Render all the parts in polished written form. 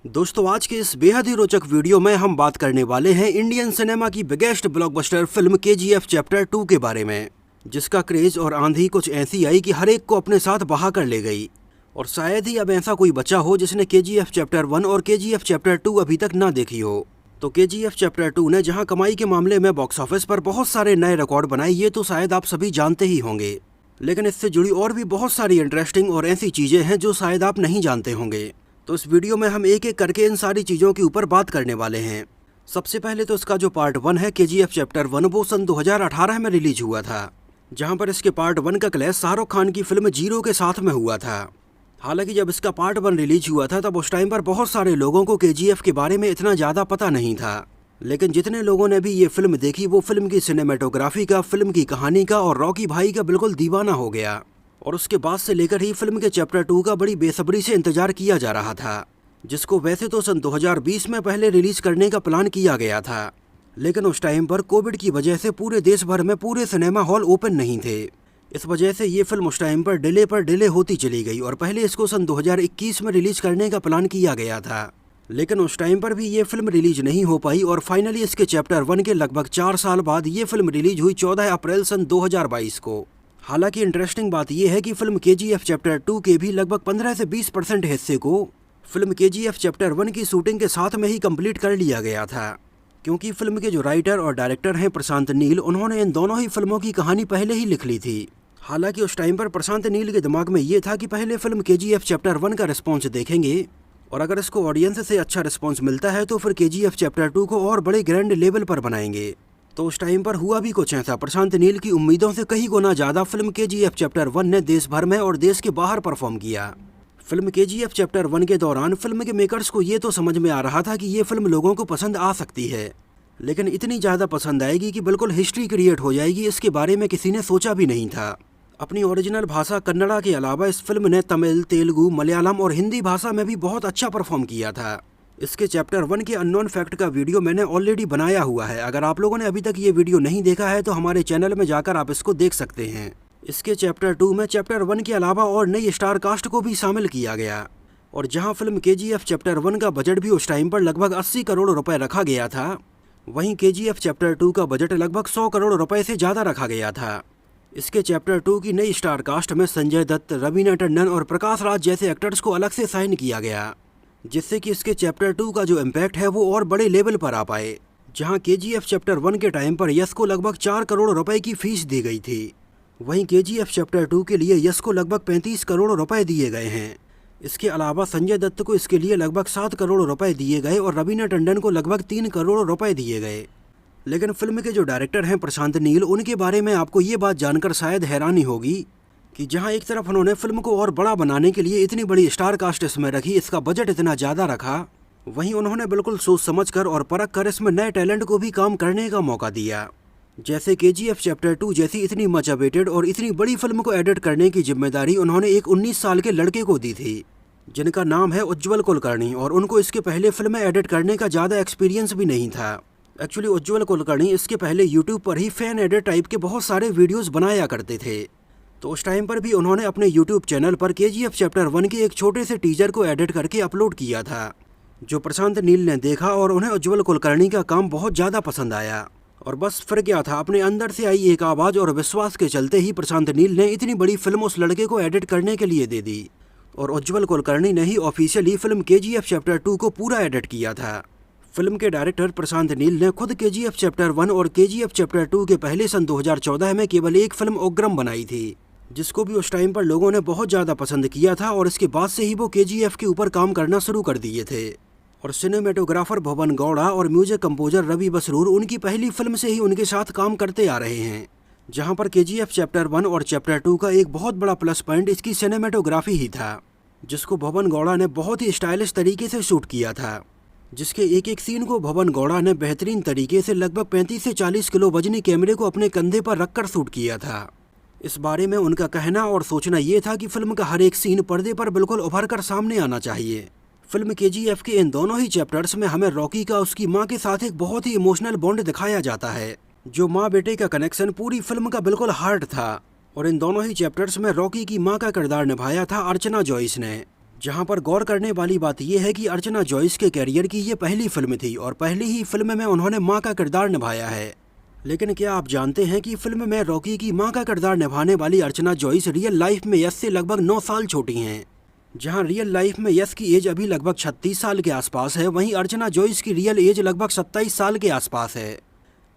दोस्तों, आज के इस बेहद ही रोचक वीडियो में हम बात करने वाले हैं इंडियन सिनेमा की biggest blockbuster film KGF chapter 2 के बारे में, जिसका क्रेज और आंधी कुछ ऐसी आई कि हर एक को अपने साथ बहा कर ले गई। और शायद ही अब ऐसा कोई बचा हो जिसने केजीएफ चैप्टर 1 और केजीएफ चैप्टर 2 अभी तक ना देखी हो। तो केजीएफ चैप्टर 2 ने जहां कमाई के मामले में बॉक्स ऑफिस पर बहुत सारे नए रिकॉर्ड बनाए, ये तो शायद आप सभी जानते ही होंगे। लेकिन इससे जुड़ी और भी बहुत सारी इंटरेस्टिंग और ऐसी चीजें हैं जो शायद आप नहीं जानते होंगे। तो इस वीडियो में हम एक एक करके इन सारी चीज़ों के ऊपर बात करने वाले हैं। सबसे पहले तो इसका जो पार्ट 1 है केजीएफ चैप्टर 1, वो सन 2018 में रिलीज हुआ था, जहां पर इसके पार्ट 1 का क्लैश शाहरुख खान की फिल्म जीरो के साथ में हुआ था। हालांकि जब इसका पार्ट 1 रिलीज हुआ था तब उस टाइम पर बहुत सारे लोगों को केजीएफ के बारे में इतना ज़्यादा पता नहीं था। लेकिन जितने लोगों ने भी ये फिल्म देखी वो फिल्म की सिनेमेटोग्राफी का, फिल्म की कहानी का और रॉकी भाई का बिल्कुल दीवाना हो गया। और उसके बाद से लेकर ही फिल्म के चैप्टर 2 का बड़ी बेसब्री से इंतजार किया जा रहा था, जिसको वैसे तो सन 2020 में पहले रिलीज करने का प्लान किया गया था। लेकिन उस टाइम पर कोविड की वजह से पूरे देश भर में पूरे सिनेमा हॉल ओपन नहीं थे। इस वजह से ये फिल्म उस टाइम पर डिले होती चली गई और पहले इसको सन 2021 में रिलीज करने का प्लान किया गया था। लेकिन उस टाइम पर भी ये फिल्म रिलीज नहीं हो पाई और फाइनली इसके चैप्टर 1 के लगभग 4 साल बाद ये फिल्म रिलीज हुई 14 अप्रैल सन 2022 को। हालांकि इंटरेस्टिंग बात यह है कि फिल्म केजीएफ चैप्टर 2 के भी लगभग 15 से 20% हिस्से को फिल्म केजीएफ चैप्टर 1 की शूटिंग के साथ में ही कंप्लीट कर लिया गया था, क्योंकि फिल्म के जो राइटर और डायरेक्टर हैं प्रशांत नील, उन्होंने इन दोनों ही फिल्मों की कहानी पहले ही लिख ली थी। हालांकि उस टाइम पर प्रशांत नील के दिमाग में ये था कि पहले फिल्म केजीएफ चैप्टर 1 का रिस्पॉन्स देखेंगे और अगर इसको ऑडियंस से अच्छा रिस्पॉन्स मिलता है तो फिर केजीएफ चैप्टर 2 को और बड़े ग्रैंड लेवल पर बनाएंगे। तो उस टाइम पर हुआ भी कुछ ऐसा। प्रशांत नील की उम्मीदों से कहीं गुना ज़्यादा फिल्म केजीएफ चैप्टर 1 ने देश भर में और देश के बाहर परफॉर्म किया। फिल्म केजीएफ चैप्टर 1 के दौरान फिल्म के मेकर्स को ये तो समझ में आ रहा था कि ये फिल्म लोगों को पसंद आ सकती है, लेकिन इतनी ज़्यादा पसंद आएगी कि बिल्कुल हिस्ट्री क्रिएट हो जाएगी, इसके बारे में किसी ने सोचा भी नहीं था। अपनी ओरिजिनल भाषा कन्नड़ा के अलावा इस फिल्म ने तमिल, तेलुगु, मलयालम और हिंदी भाषा में भी बहुत अच्छा परफॉर्म किया था। इसके चैप्टर 1 के अननोन फैक्ट का वीडियो मैंने ऑलरेडी बनाया हुआ है। अगर आप लोगों ने अभी तक ये वीडियो नहीं देखा है तो हमारे चैनल में जाकर आप इसको देख सकते हैं। इसके चैप्टर 2 में चैप्टर 1 के अलावा और नई स्टार कास्ट को भी शामिल किया गया। और जहां फिल्म केजीएफ चैप्टर 1 का बजट भी उस टाइम पर लगभग 80 करोड़ रुपए रखा गया था, वहीं केजीएफ चैप्टर 2 का बजट लगभग 100 करोड़ रुपए से ज़्यादा रखा गया था। इसके चैप्टर 2 की नई स्टार कास्ट में संजय दत्त, रवीना टंडन और प्रकाश राज जैसे एक्टर्स को अलग से साइन किया गया, जिससे कि इसके चैप्टर 2 का जो इम्पैक्ट है वो और बड़े लेवल पर आ पाए। जहां केजीएफ चैप्टर 1 के टाइम पर यश को लगभग 4 करोड़ रुपए की फीस दी गई थी, वहीं केजीएफ चैप्टर 2 के लिए यश को लगभग 35 करोड़ रुपए दिए गए हैं। इसके अलावा संजय दत्त को इसके लिए लगभग 7 करोड़ रुपए दिए गए और रवीना टंडन को लगभग 3 करोड़ रुपए दिए गए। लेकिन फिल्म के जो डायरेक्टर हैं प्रशांत नील, उनके बारे में आपको ये बात जानकर शायद हैरानी होगी कि जहां एक तरफ उन्होंने फिल्म को और बड़ा बनाने के लिए इतनी बड़ी स्टार कास्ट इसमें रखी, इसका बजट इतना ज़्यादा रखा, वहीं उन्होंने बिल्कुल सोच समझकर और परख कर इसमें नए टैलेंट को भी काम करने का मौका दिया। जैसे केजीएफ चैप्टर 2 जैसी इतनी मच अवेटेड और इतनी बड़ी फिल्म को एडिट करने की जिम्मेदारी उन्होंने एक 19 साल के लड़के को दी थी, जिनका नाम है उज्ज्वल कुलकर्णी, और उनको इसके पहले फिल्में एडिट करने का ज़्यादा एक्सपीरियंस भी नहीं था। एक्चुअली उज्ज्वल कुलकर्णी इसके पहले यूट्यूब पर ही फैन एडिट टाइप के बहुत सारे वीडियोस बनाया करते थे। तो उस टाइम पर भी उन्होंने अपने यूट्यूब चैनल पर केजीएफ चैप्टर 1 के एक छोटे से टीजर को एडिट करके अपलोड किया था, जो प्रशांत नील ने देखा और उन्हें उज्ज्वल कुलकर्णी का काम बहुत ज़्यादा पसंद आया। और बस फिर क्या था, अपने अंदर से आई एक आवाज़ और विश्वास के चलते ही प्रशांत नील ने इतनी बड़ी फिल्म उस लड़के को एडिट करने के लिए दे दी और उज्ज्वल कुलकर्णी ने ही ऑफिशियली फिल्म केजीएफ चैप्टर 2 को पूरा एडिट किया था। फिल्म के डायरेक्टर प्रशांत नील ने खुद केजीएफ चैप्टर 1 और केजीएफ चैप्टर 2 के पहले सन 2014 में केवल एक फिल्म उग्रम बनाई थी, जिसको भी उस टाइम पर लोगों ने बहुत ज़्यादा पसंद किया था और इसके बाद से ही वो केजीएफ के ऊपर काम करना शुरू कर दिए थे। और सिनेमेटोग्राफर भुवन गौड़ा और म्यूजिक कंपोजर रवि बसरूर उनकी पहली फिल्म से ही उनके साथ काम करते आ रहे हैं। जहां पर केजीएफ चैप्टर 1 और चैप्टर 2 का एक बहुत बड़ा प्लस पॉइंट इसकी सिनेमेटोग्राफी ही था, जिसको भुवन गौड़ा ने बहुत ही स्टाइलिश तरीके से शूट किया था, जिसके एक एक सीन को भुवन गौड़ा ने बेहतरीन तरीके से लगभग 35 से 40 किलो वजनी कैमरे को अपने कंधे पर रखकर शूट किया था। इस बारे में उनका कहना और सोचना ये था कि फिल्म का हर एक सीन पर्दे पर बिल्कुल उभर कर सामने आना चाहिए। फिल्म केजीएफ के इन दोनों ही चैप्टर्स में हमें रॉकी का उसकी माँ के साथ एक बहुत ही इमोशनल बॉन्ड दिखाया जाता है, जो माँ बेटे का कनेक्शन पूरी फिल्म का बिल्कुल हार्ट था। और इन दोनों ही चैप्टर्स में रॉकी की माँ का किरदार निभाया था अर्चना जॉइस ने, जहां पर गौर करने वाली बात यह है कि अर्चना जॉइस के कैरियर की ये पहली फिल्म थी और पहली ही फिल्म में उन्होंने मां का किरदार निभाया है। लेकिन क्या आप जानते हैं कि फिल्म में रॉकी की मां का किरदार निभाने वाली अर्चना जॉइस रियल लाइफ में यश से लगभग 9 साल छोटी हैं। जहां रियल लाइफ में यश की एज अभी लगभग 36 साल के आसपास है, वहीं अर्चना जॉइस की रियल एज लगभग 27 साल के आसपास है।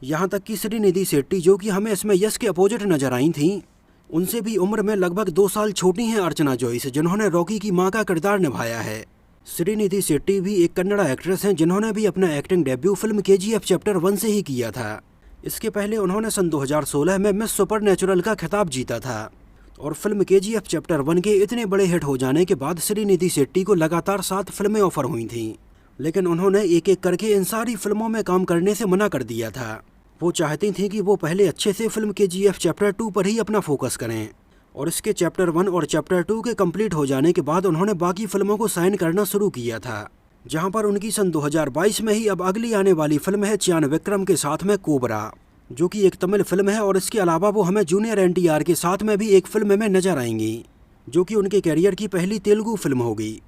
यहाँ तक कि श्रीनिधि शेट्टी, जो कि हमें इसमें यश के अपोजिट नजर आई थी, उनसे भी उम्र में लगभग 2 साल छोटी हैं अर्चना जॉइस, जिन्होंने रॉकी की मां का किरदार निभाया है। श्रीनिधि शेट्टी भी एक कन्नड़ा एक्ट्रेस हैं, जिन्होंने भी अपना acting debut film KGF chapter 1 से ही किया था। इसके पहले उन्होंने सन 2016 में मिस सुपरनेचुरल का खिताब जीता था। और फिल्म KGF चैप्टर 1 के इतने बड़े हिट हो जाने के बाद श्रीनिधि शेट्टी को लगातार 7 फिल्में ऑफर हुई थीं, लेकिन उन्होंने एक एक करके इन सारी फिल्मों में काम करने से मना कर दिया था। वो चाहती थीं कि वो पहले अच्छे से फिल्म KGF चैप्टर 2 पर ही अपना फोकस करें, और इसके चैप्टर 1 और चैप्टर 2 के कंप्लीट हो जाने के बाद उन्होंने बाकी फिल्मों को साइन करना शुरू किया था। जहां पर उनकी सन 2022 में ही अब अगली आने वाली फिल्म है च्यान विक्रम के साथ में कोबरा, जो कि एक तमिल फिल्म है। और इसके अलावा वो हमें जूनियर NTR के साथ में भी एक फिल्म में नजर आएंगी, जो कि उनके कैरियर की पहली तेलुगु फिल्म होगी।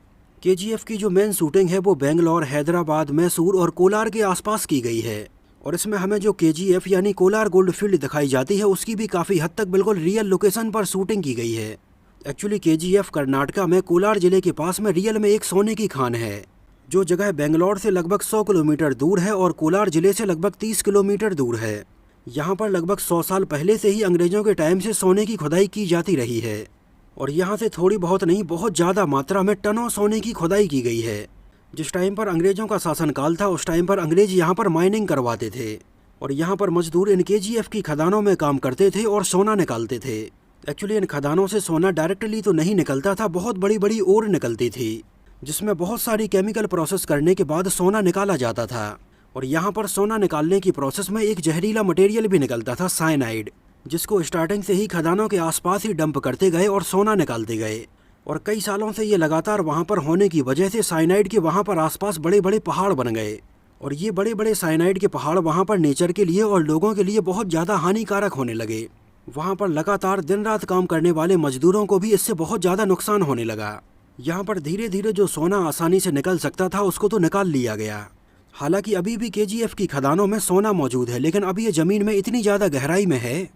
KGF की जो मेन शूटिंग है वो बेंगलोर, हैदराबाद, मैसूर और कोलार के आसपास की गई है। और इसमें हमें जो KGF यानी कोलार गोल्ड फील्ड दिखाई जाती है, उसकी भी काफ़ी हद तक बिल्कुल रियल लोकेशन पर शूटिंग की गई है। एक्चुअली KGF कर्नाटका में कोलार जिले के पास में रियल में एक सोने की खान है, जो जगह बेंगलोर से लगभग 100 किलोमीटर दूर है और कोलार जिले से लगभग 30 किलोमीटर दूर है। यहाँ पर लगभग 100 साल पहले से ही अंग्रेजों के टाइम से सोने की खुदाई की जाती रही है, और यहाँ से थोड़ी बहुत नहीं बहुत ज़्यादा मात्रा में टनों सोने की खुदाई की गई है। जिस टाइम पर अंग्रेजों का शासनकाल था, उस टाइम पर अंग्रेज यहाँ पर माइनिंग करवाते थे, और यहाँ पर मजदूर इन KGF की खदानों में काम करते थे और सोना निकालते थे। एक्चुअली इन खदानों से सोना डायरेक्टली तो नहीं निकलता था, बहुत बड़ी बड़ी ओर निकलती थी, जिसमें बहुत सारी केमिकल प्रोसेस करने के बाद सोना निकाला जाता था। और यहाँ पर सोना निकालने की प्रोसेस में एक जहरीला मटेरियल भी निकलता था, साइनाइड, जिसको स्टार्टिंग से ही खदानों के आसपास ही डंप करते गए और सोना निकालते गए। और कई सालों से ये लगातार वहाँ पर होने की वजह से साइनाइड के वहाँ पर आसपास बड़े बड़े पहाड़ बन गए, और ये बड़े बड़े साइनाइड के पहाड़ वहाँ पर नेचर के लिए और लोगों के लिए बहुत ज़्यादा हानिकारक होने लगे। वहाँ पर लगातार दिन रात काम करने वाले मजदूरों को भी इससे बहुत ज़्यादा नुकसान होने लगा। यहाँ पर धीरे धीरे जो सोना आसानी से निकल सकता था, उसको तो निकाल लिया गया। हालांकि अभी भी KGF की खदानों में सोना मौजूद है, लेकिन अभी ये ज़मीन में इतनी ज़्यादा गहराई में है,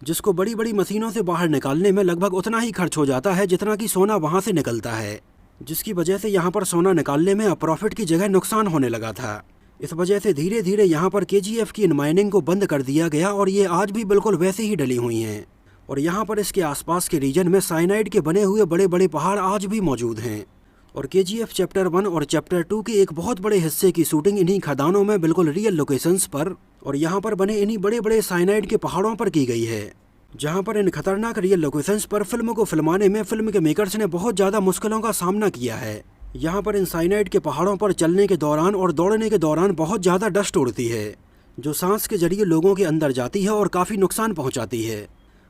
जिसको बड़ी बड़ी मशीनों से बाहर निकालने में लगभग उतना ही खर्च हो जाता है जितना कि सोना वहाँ से निकलता है, जिसकी वजह से यहाँ पर सोना निकालने में अब प्रॉफिट की जगह नुकसान होने लगा था। इस वजह से धीरे धीरे यहाँ पर KGF की इन माइनिंग को बंद कर दिया गया, और ये आज भी बिल्कुल वैसे ही डली हुई हैं। और यहाँ पर इसके आसपास के रीजन में साइनाइड के बने हुए बड़े बड़े पहाड़ आज भी मौजूद हैं। और KGF चैप्टर 1 और चैप्टर 2 के एक बहुत बड़े हिस्से की शूटिंग इन्हीं खदानों में बिल्कुल रियल लोकेशंस पर और यहाँ पर बने इन्हीं बड़े बड़े साइनाइड के पहाड़ों पर की गई है, जहाँ पर इन खतरनाक रियल लोकेशंस पर फिल्म को फिल्माने में फिल्म के मेकर्स ने बहुत ज़्यादा मुश्किलों का सामना किया है। यहाँ पर इन साइनाइड के पहाड़ों पर चलने के दौरान और दौड़ने के दौरान बहुत ज़्यादा डस्ट उड़ती है, जो सांस के जरिए लोगों के अंदर जाती है और काफ़ी नुकसान पहुँचाती है।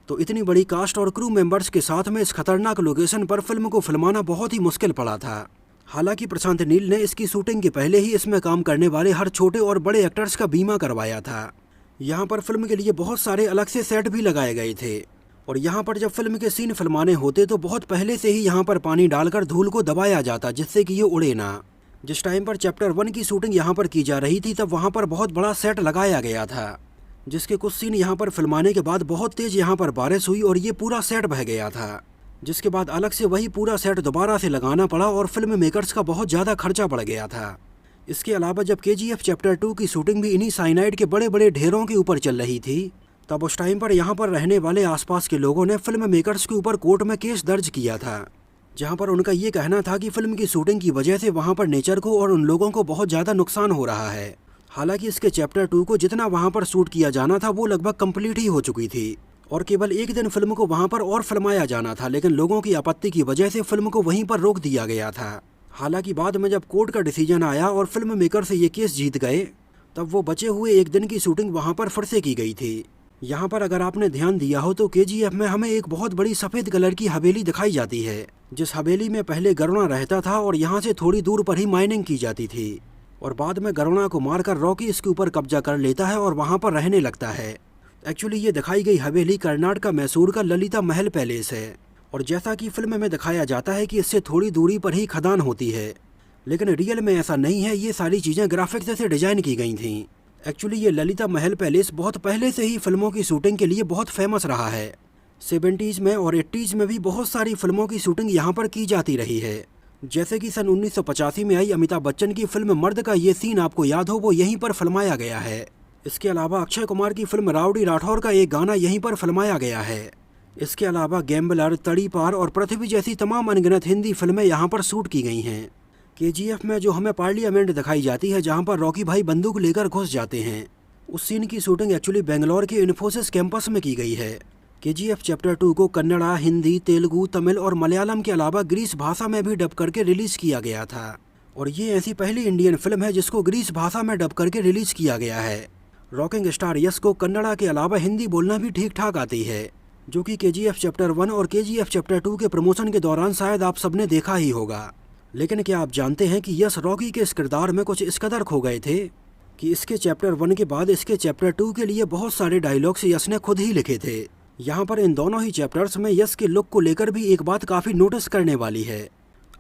तो इतनी बड़ी कास्ट और क्रू मेंबर्स के साथ में इस खतरनाक लोकेशन पर फिल्म को फिल्माना बहुत ही मुश्किल पड़ा था। हालांकि प्रशांत नील ने इसकी शूटिंग के पहले ही इसमें काम करने वाले हर छोटे और बड़े एक्टर्स का बीमा करवाया था। यहाँ पर फिल्म के लिए बहुत सारे अलग से सेट भी लगाए गए थे, और यहाँ पर जब फिल्म के सीन फिल्माने होते तो बहुत पहले से ही यहाँ पर पानी डालकर धूल को दबाया जाता, जिससे कि ये उड़े ना। जिस टाइम पर चैप्टर 1 की शूटिंग यहाँ पर की जा रही थी, तब वहाँ पर बहुत बड़ा सेट लगाया गया था, जिसके कुछ सीन यहाँ पर फिल्माने के बाद बहुत तेज यहाँ पर बारिश हुई और ये पूरा सेट बह गया था, जिसके बाद अलग से वही पूरा सेट दोबारा से लगाना पड़ा और फिल्म मेकर्स का बहुत ज़्यादा खर्चा बढ़ गया था। इसके अलावा जब KGF चैप्टर 2 की शूटिंग भी इन्हीं साइनाइड के बड़े बड़े ढेरों के ऊपर चल रही थी, तब उस टाइम पर यहाँ पर रहने वाले आसपास के लोगों ने फिल्म मेकर्स के ऊपर कोर्ट में केस दर्ज किया था, जहाँ पर उनका ये कहना था कि फिल्म की शूटिंग की वजह से वहाँ पर नेचर को और उन लोगों को बहुत ज़्यादा नुकसान हो रहा है। हालांकि इसके चैप्टर 2 को जितना वहाँ पर शूट किया जाना था वो लगभग कंप्लीट ही हो चुकी थी, और केवल एक दिन फिल्म को वहाँ पर और फिल्माया जाना था, लेकिन लोगों की आपत्ति की वजह से फिल्म को वहीं पर रोक दिया गया था। हालांकि बाद में जब कोर्ट का डिसीजन आया और फिल्म मेकर से ये केस जीत गए, तब वो बचे हुए एक दिन की शूटिंग वहाँ पर फिर से की गई थी। यहाँ पर अगर आपने ध्यान दिया हो तो KGF में हमें एक बहुत बड़ी सफ़ेद कलर की हवेली दिखाई जाती है, जिस हवेली में पहले गरुणा रहता था और यहाँ से थोड़ी दूर पर ही माइनिंग की जाती थी, और बाद में गरुणा को मारकर रॉकी इसके ऊपर कब्जा कर लेता है और वहाँ पर रहने लगता है। एक्चुअली ये दिखाई गई हवेली कर्नाटक मैसूर का ललिता महल पैलेस है, और जैसा कि फिल्म में दिखाया जाता है कि इससे थोड़ी दूरी पर ही खदान होती है, लेकिन रियल में ऐसा नहीं है। ये सारी चीज़ें ग्राफिक्स से डिजाइन की गई थी। एक्चुअली ये ललिता महल पैलेस बहुत पहले से ही फिल्मों की शूटिंग के लिए बहुत फेमस रहा है। 70s में और 80s में भी बहुत सारी फिल्मों की शूटिंग यहाँ पर की जाती रही है। जैसे कि सन 1985 में आई अमिताभ बच्चन की फिल्म मर्द का ये सीन आपको याद हो, वो यहीं पर फिल्माया गया है। इसके अलावा अक्षय कुमार की फिल्म राउडी राठौर का एक गाना यहीं पर फिल्माया गया है। इसके अलावा गैम्बलर, तड़ी पार और पृथ्वी जैसी तमाम अनगिनत हिंदी फिल्में यहाँ पर शूट की गई हैं। KGF में जो हमें पार्लियामेंट दिखाई जाती है जहाँ पर रॉकी भाई बंदूक लेकर घुस जाते हैं, उस सीन की शूटिंग एक्चुअली बेंगलोर के इन्फोसिस कैंपस में की गई है। KGF चैप्टर 2 को कन्नड़ा, हिंदी, तेलुगु, तमिल और मलयालम के अलावा ग्रीस भाषा में भी डब करके रिलीज किया गया था। और ये ऐसी पहली इंडियन फिल्म है जिसको ग्रीस भाषा में डब करके रिलीज किया गया है। रॉकिंग स्टार यश को कन्नड़ा के अलावा हिंदी बोलना भी ठीक ठाक आती है, जो कि KGF चैप्टर 1 और KGF चैप्टर 2 के प्रमोशन के दौरान शायद आप सबने देखा ही होगा। लेकिन क्या आप जानते हैं कि यश रॉकी के इस किरदार में कुछ इस कदर खो गए थे कि इसके चैप्टर 1 के बाद इसके चैप्टर 2 के लिए बहुत सारे डायलॉग्स यश ने खुद ही लिखे थे। यहाँ पर इन दोनों ही चैप्टर्स में यश के लुक को लेकर भी एक बात काफ़ी नोटिस करने वाली है।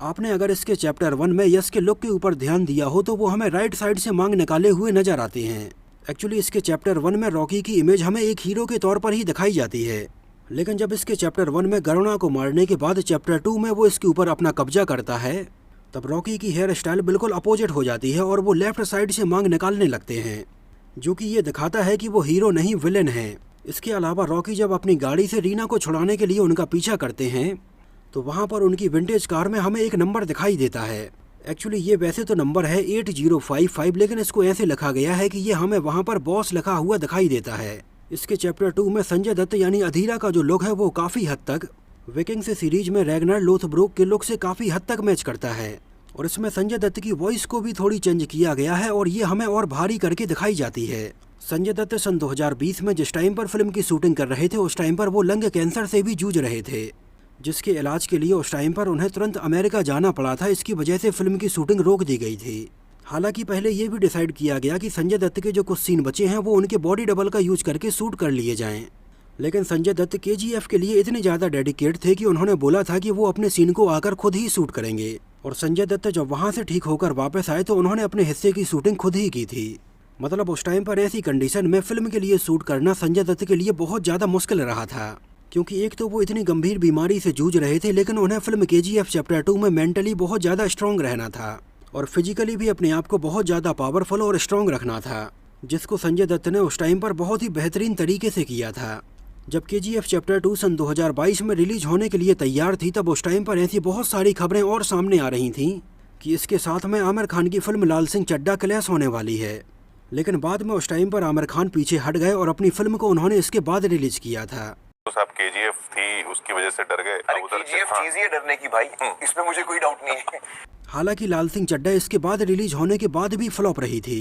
आपने अगर इसके चैप्टर 1 में यश के लुक के ऊपर ध्यान दिया हो तो वो हमें राइट साइड से मांग निकाले हुए नजर आते हैं। एक्चुअली इसके चैप्टर 1 में रॉकी की इमेज हमें एक हीरो के तौर पर ही दिखाई जाती है, लेकिन जब इसके चैप्टर 1 में गरुणा को मारने के बाद चैप्टर 2 में वो इसके ऊपर अपना कब्जा करता है, तब रॉकी की हेयर स्टाइल बिल्कुल अपोजिट हो जाती है और वो लेफ्ट साइड से मांग निकालने लगते हैं, जो कि ये दिखाता है कि वो हीरो नहीं विलेन है। इसके अलावा रॉकी जब अपनी गाड़ी से रीना को छुड़ाने के लिए उनका पीछा करते हैं तो वहाँ पर उनकी विंटेज कार में हमें एक नंबर दिखाई देता है। एक्चुअली ये वैसे तो नंबर है 8055, लेकिन इसको ऐसे लिखा गया है कि ये हमें वहाँ पर बॉस लिखा हुआ दिखाई देता है। इसके चैप्टर 2 में संजय दत्त यानी अधीरा का जो लुक है वो काफ़ी हद तक विकिंग्स सीरीज में रैग्नर लोथब्रोक के लुक से काफ़ी हद तक मैच करता है, और इसमें संजय दत्त की वॉइस को भी थोड़ी चेंज किया गया है और ये हमें और भारी करके दिखाई जाती है। संजय दत्त सन 2020 में जिस टाइम पर फिल्म की शूटिंग कर रहे थे उस टाइम पर वो लंग कैंसर से भी जूझ रहे थे, जिसके इलाज के लिए उस टाइम पर उन्हें तुरंत अमेरिका जाना पड़ा था। इसकी वजह से फिल्म की शूटिंग रोक दी गई थी। हालांकि पहले ये भी डिसाइड किया गया कि संजय दत्त के जो कुछ सीन बचे हैं वो उनके बॉडी डबल का यूज करके शूट कर लिए जाएं, लेकिन संजय दत्त KGF के लिए इतने ज़्यादा डेडिकेट थे कि उन्होंने बोला था कि वो अपने सीन को आकर खुद ही शूट करेंगे। और संजय दत्त जब वहाँ से ठीक होकर वापस आए तो उन्होंने अपने हिस्से की शूटिंग खुद ही की थी। मतलब उस टाइम पर ऐसी कंडीशन में फिल्म के लिए शूट करना संजय दत्त के लिए बहुत ज़्यादा मुश्किल रहा था, क्योंकि एक तो वो इतनी गंभीर बीमारी से जूझ रहे थे, लेकिन उन्हें फिल्म KGF चैप्टर 2 में मेंटली बहुत ज़्यादा स्ट्रॉन्ग रहना था और फिजिकली भी अपने आप को बहुत ज़्यादा पावरफुल और स्ट्रॉन्ग रखना था, जिसको संजय दत्त ने उस टाइम पर बहुत ही बेहतरीन तरीके से किया था। जब KGF चैप्टर 2 सन 2022 में रिलीज होने के लिए तैयार थी तब उस टाइम पर ऐसी बहुत सारी खबरें और सामने आ रही थीं कि इसके साथ में आमिर खान की फिल्म लाल सिंह चड्ढा क्लैश होने वाली है, लेकिन बाद में उस टाइम पर आमिर खान पीछे हट गए और अपनी फिल्म को उन्होंने इसके बाद रिलीज किया था। तो साहब KGF थी उसकी वजह से डर गए। अरे KGF चीज ही है डरने की भाई, इसमें मुझे कोई डाउट नहीं है। हालांकि लाल सिंह चड्ढा इसके बाद रिलीज होने के बाद भी फ्लॉप रही थी,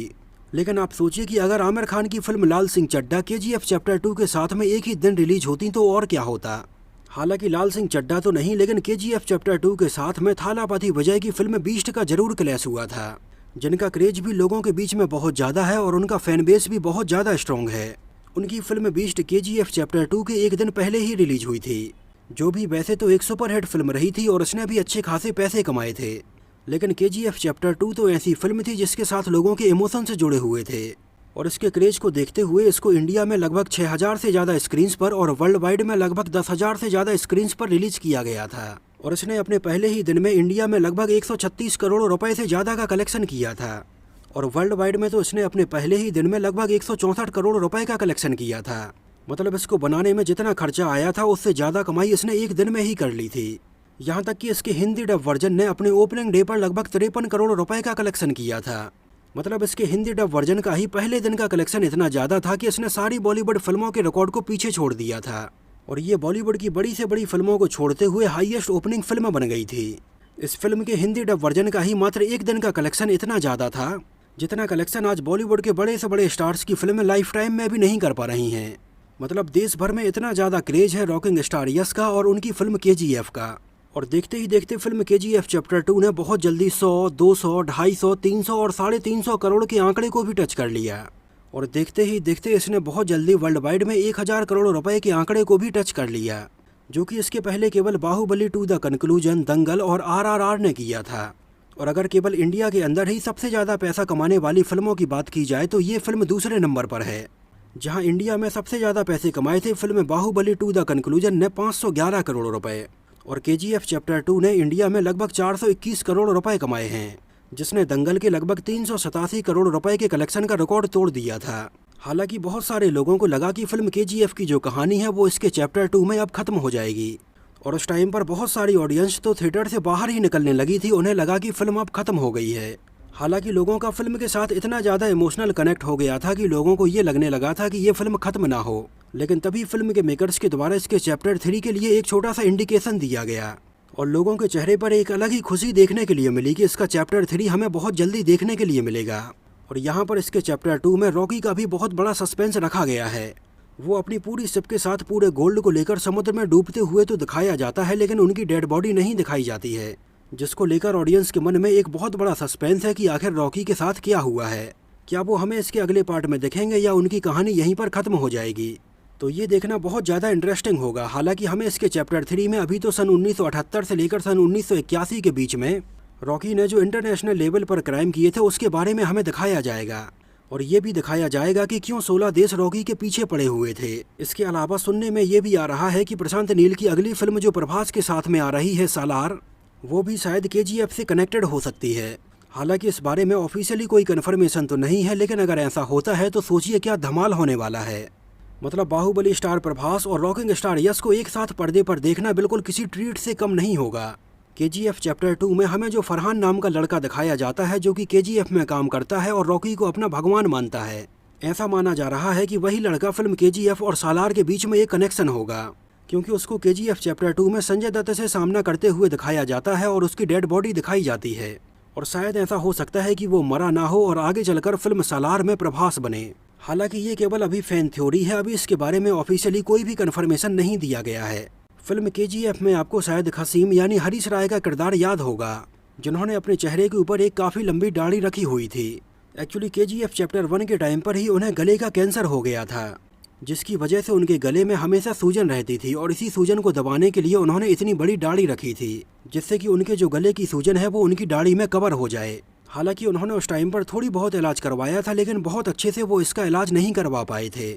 लेकिन आप सोचिए कि अगर आमिर खान की फिल्म लाल सिंह चड्ढा KGF चैप्टर 2 के साथ में एक ही दिन रिलीज होती तो और क्या होता। हालांकि लाल सिंह चड्ढा तो नहीं, लेकिन KGF चैप्टर 2 के साथ में थालापति विजय की फिल्म बीस्ट का जरूर क्लैश हुआ था, जिनका क्रेज भी लोगों के बीच में बहुत ज़्यादा है और उनका फैन बेस भी बहुत ज़्यादा स्ट्रॉन्ग है। उनकी फिल्म बीस्ट KGF चैप्टर 2 के एक दिन पहले ही रिलीज हुई थी, जो भी वैसे तो एक सुपरहिट फिल्म रही थी और उसने भी अच्छे खासे पैसे कमाए थे, लेकिन KGF चैप्टर 2 तो ऐसी फिल्म थी जिसके साथ लोगों के इमोशन से जुड़े हुए थे, और इसके क्रेज को देखते हुए इसको इंडिया में लगभग 6000 से ज़्यादा स्क्रीन्स पर और वर्ल्ड वाइड में लगभग 10,000 से ज़्यादा स्क्रीन्स पर रिलीज किया गया था, और इसने अपने पहले ही दिन में इंडिया में लगभग 136 करोड़ रुपए से ज़्यादा का कलेक्शन किया था, और वर्ल्ड वाइड में तो इसने अपने पहले ही दिन में लगभग 164 करोड़ रुपए का कलेक्शन किया था। मतलब इसको बनाने में जितना खर्चा आया था उससे ज़्यादा कमाई इसने एक दिन में ही कर ली थी। यहाँ तक कि इसके हिंदी डब वर्जन ने अपने ओपनिंग डे पर लगभग 53 करोड़ रुपए का कलेक्शन किया था। मतलब इसके हिंदी डब वर्जन का ही पहले दिन का कलेक्शन इतना ज़्यादा था कि इसने सारी बॉलीवुड फिल्मों के रिकॉर्ड को पीछे छोड़ दिया था, और ये बॉलीवुड की बड़ी से बड़ी फिल्मों को छोड़ते हुए हाईएस्ट ओपनिंग फिल्म बन गई थी। इस फिल्म के हिंदी डब वर्जन का ही मात्र एक दिन का कलेक्शन इतना ज़्यादा था जितना कलेक्शन आज बॉलीवुड के बड़े से बड़े स्टार्स की फिल्में लाइफ टाइम में भी नहीं कर पा रही हैं। मतलब देश भर में इतना ज़्यादा क्रेज है रॉकिंग स्टार यश का और उनकी फिल्म KGF का, और देखते ही देखते फिल्म KGF चैप्टर 2 ने बहुत जल्दी 100, 200, 250, 300 और 350 करोड़ के आंकड़े को भी टच कर लिया, और देखते ही देखते इसने बहुत जल्दी वर्ल्ड वाइड में 1000 करोड़ रुपए के आंकड़े को भी टच कर लिया। जो कि इसके पहले केवल बाहुबली 2 द कंक्लूजन, दंगल और RRR ने किया था। और अगर केवल इंडिया के अंदर ही सबसे ज़्यादा पैसा कमाने वाली फिल्मों की बात की जाए तो ये फिल्म दूसरे नंबर पर है। जहां इंडिया में सबसे ज़्यादा पैसे कमाए थे फिल्म बाहुबली 2 द कंक्लूजन ने 511 करोड़ रुपए, और KGF चैप्टर 2 ने इंडिया में लगभग 421 करोड़ रुपए कमाए हैं, जिसने दंगल के लगभग 387 करोड़ रुपए के कलेक्शन का रिकॉर्ड तोड़ दिया था। हालांकि बहुत सारे लोगों को लगा कि फिल्म KGF की जो कहानी है वो इसके चैप्टर 2 में अब खत्म हो जाएगी, और उस टाइम पर बहुत सारी ऑडियंस तो थिएटर से बाहर ही निकलने लगी थी। उन्हें लगा कि फिल्म अब खत्म हो गई है। हालांकि लोगों का फिल्म के साथ इतना ज़्यादा इमोशनल कनेक्ट हो गया था कि लोगों को ये लगने लगा था कि ये फिल्म खत्म ना हो। लेकिन तभी फिल्म के मेकर्स के द्वारा इसके चैप्टर 3 के लिए एक छोटा सा इंडिकेशन दिया गया, और लोगों के चेहरे पर एक अलग ही खुशी देखने के लिए मिली कि इसका चैप्टर 3 हमें बहुत जल्दी देखने के लिए मिलेगा। और यहाँ पर इसके चैप्टर 2 में रॉकी का भी बहुत बड़ा सस्पेंस रखा गया है। वो अपनी पूरी शिप के साथ पूरे गोल्ड को लेकर समुद्र में डूबते हुए तो दिखाया जाता है, लेकिन उनकी डेड बॉडी नहीं दिखाई जाती है, जिसको लेकर ऑडियंस के मन में एक बहुत बड़ा सस्पेंस है कि आखिर रॉकी के साथ क्या हुआ है। क्या वो हमें इसके अगले पार्ट में दिखेंगे या उनकी कहानी यहीं पर खत्म हो जाएगी? तो ये देखना बहुत ज़्यादा इंटरेस्टिंग होगा। हालांकि हमें इसके चैप्टर 3 में अभी तो सन 1978 से लेकर सन 1981 के बीच में रॉकी ने जो इंटरनेशनल लेवल पर क्राइम किए थे उसके बारे में हमें दिखाया जाएगा, और ये भी दिखाया जाएगा कि क्यों 16 देश रॉकी के पीछे पड़े हुए थे। इसके अलावा सुनने में ये भी आ रहा है कि प्रशांत नील की अगली फिल्म जो प्रभास के साथ में आ रही है सालार, वो भी शायद KGF से कनेक्टेड हो सकती है। हालांकि इस बारे में ऑफिशियली कोई कन्फर्मेशन तो नहीं है, लेकिन अगर ऐसा होता है तो सोचिए क्या धमाल होने वाला है। मतलब बाहुबली स्टार प्रभास और रॉकिंग स्टार यश को एक साथ पर्दे पर देखना बिल्कुल किसी ट्रीट से कम नहीं होगा। KGF चैप्टर 2 में हमें जो फरहान नाम का लड़का दिखाया जाता है जो कि KGF में काम करता है और रॉकी को अपना भगवान मानता है, ऐसा माना जा रहा है कि वही लड़का फिल्म KGF और सालार के बीच में एक कनेक्शन होगा, क्योंकि उसको KGF चैप्टर 2 में संजय दत्त से सामना करते हुए दिखाया जाता है और उसकी डेड बॉडी दिखाई जाती है। और शायद ऐसा हो सकता है कि वो मरा ना हो और आगे चलकर फिल्म सालार में प्रभास बने। हालांकि ये केवल अभी फैन थ्योरी है, अभी इसके बारे में ऑफिशियली कोई भी कन्फर्मेशन नहीं दिया गया है। फिल्म KGF में आपको शायद खसीम यानी हरीश राय का किरदार याद होगा, जिन्होंने अपने चेहरे के ऊपर एक काफ़ी लंबी दाढ़ी रखी हुई थी। एक्चुअली KGF चैप्टर 1 के टाइम पर ही उन्हें गले का कैंसर हो गया था, जिसकी वजह से उनके गले में हमेशा सूजन रहती थी, और इसी सूजन को दबाने के लिए उन्होंने इतनी बड़ी दाढ़ी रखी थी जिससे कि उनके जो गले की सूजन है वो उनकी दाढ़ी में कवर हो जाए। हालांकि उन्होंने उस टाइम पर थोड़ी बहुत इलाज करवाया था, लेकिन बहुत अच्छे से वो इसका इलाज नहीं करवा पाए थे,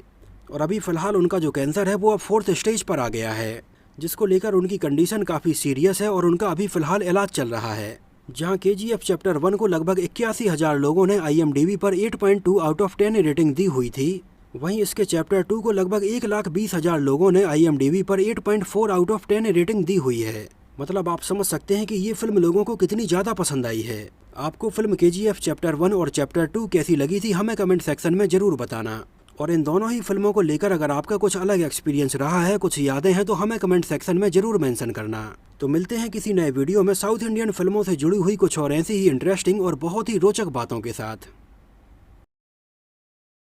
और अभी फ़िलहाल उनका जो कैंसर है वो अब 4th स्टेज पर आ गया है, जिसको लेकर उनकी कंडीशन काफ़ी सीरियस है और उनका अभी फ़िलहाल इलाज चल रहा है। जहां KGF चैप्टर 1 को लगभग 81,000 लोगों ने IMDb पर 8.2 आउट ऑफ 10 रेटिंग दी हुई थी, वहीं इसके चैप्टर 2 को लगभग 1,20,000 लोगों ने IMDb पर 8.4 आउट ऑफ 10 रेटिंग दी हुई है। मतलब आप समझ सकते हैं कि ये फिल्म लोगों को कितनी ज़्यादा पसंद आई है। आपको फिल्म KGF चैप्टर 1 और चैप्टर 2 कैसी लगी थी हमें कमेंट सेक्शन में ज़रूर बताना, और इन दोनों ही फिल्मों को लेकर अगर आपका कुछ अलग एक्सपीरियंस रहा है, कुछ यादें हैं, तो हमें कमेंट सेक्शन में ज़रूर मेंशन करना। तो मिलते हैं किसी नए वीडियो में साउथ इंडियन फिल्मों से जुड़ी हुई कुछ और ऐसी ही इंटरेस्टिंग और बहुत ही रोचक बातों के साथ।